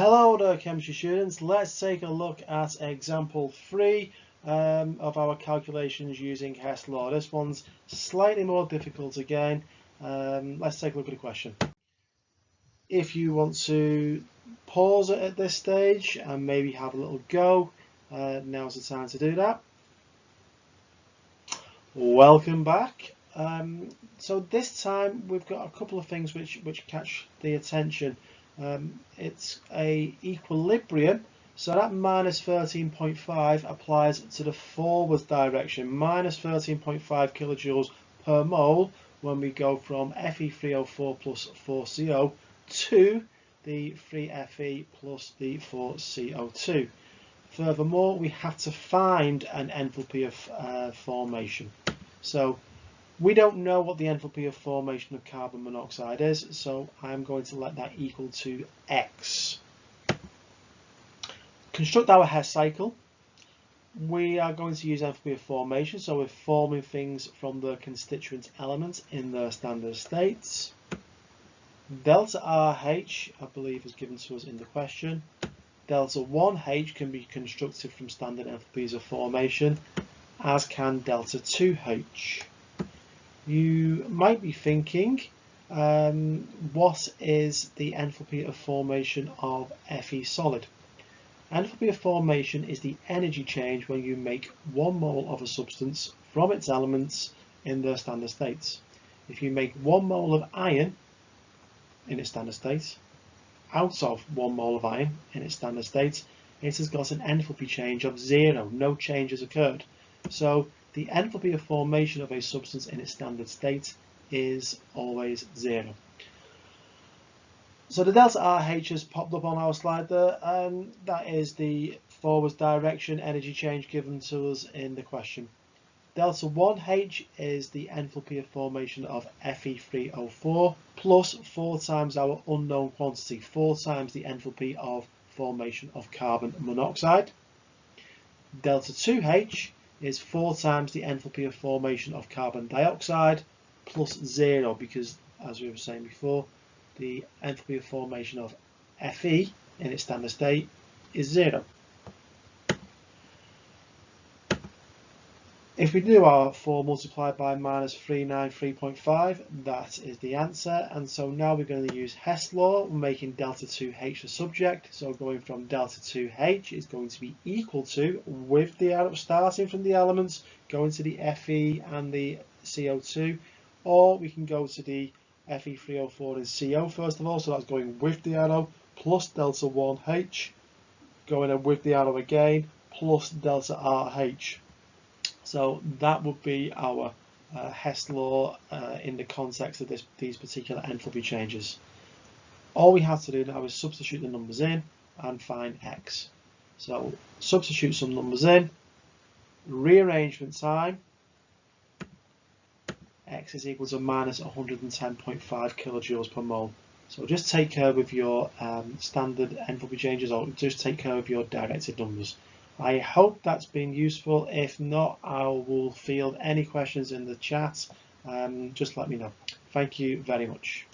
Hello there, chemistry students. Let's take a look at example 3 of our calculations using Hess law. This one's slightly more difficult again. Let's take a look at the question. If you want to pause it at this stage and maybe have a little go, now's the time to do that. Welcome back. So this time we've got a couple of things which catch the attention. It's a equilibrium, so that minus 13.5 applies to the forward direction, minus 13.5 kilojoules per mole when we go from Fe3O4 plus 4CO to the 3Fe plus the 4CO2. Furthermore, we have to find an enthalpy of formation. So we don't know what the enthalpy of formation of carbon monoxide is, so I'm going to let that equal to X. Construct our Hess cycle. We are going to use enthalpy of formation, so we're forming things from the constituent elements in their standard states. Delta RH, I believe, is given to us in the question. Delta 1H can be constructed from standard enthalpies of formation, as can delta 2H. You might be thinking, what is the enthalpy of formation of Fe solid? Enthalpy of formation is the energy change when you make 1 mole of a substance from its elements in their standard states. If you make 1 mole of iron in its standard state, out of 1 mole of iron in its standard state, it has got an enthalpy change of 0. No change has occurred. So the enthalpy of formation of a substance in its standard state is always 0. So the delta RH has popped up on our slide there, and that is the forward direction energy change given to us in the question. Delta 1H is the enthalpy of formation of Fe3O4 plus 4 times our unknown quantity, 4 times the enthalpy of formation of carbon monoxide. Delta 2H is 4 times the enthalpy of formation of carbon dioxide plus 0, because as we were saying before, the enthalpy of formation of Fe in its standard state is 0. If we do our 4 multiplied by minus 393.5, that is the answer. And so now we're going to use Hess law, making delta 2H the subject. So going from delta 2H is going to be equal to, with the arrow starting from the elements, going to the Fe and the CO2, or we can go to the Fe3O4 and CO first of all. So that's going with the arrow, plus delta 1H, going in with the arrow again, plus delta RH. So that would be our Hess law in the context of these particular enthalpy changes. All we have to do now is substitute the numbers in and find X. So substitute some numbers in, rearrangement time, X is equal to minus 110.5 kilojoules per mole. So just take care with your standard enthalpy changes, or just take care of your directed numbers. I hope that's been useful. If not, I will field any questions in the chat. Just let me know. Thank you very much.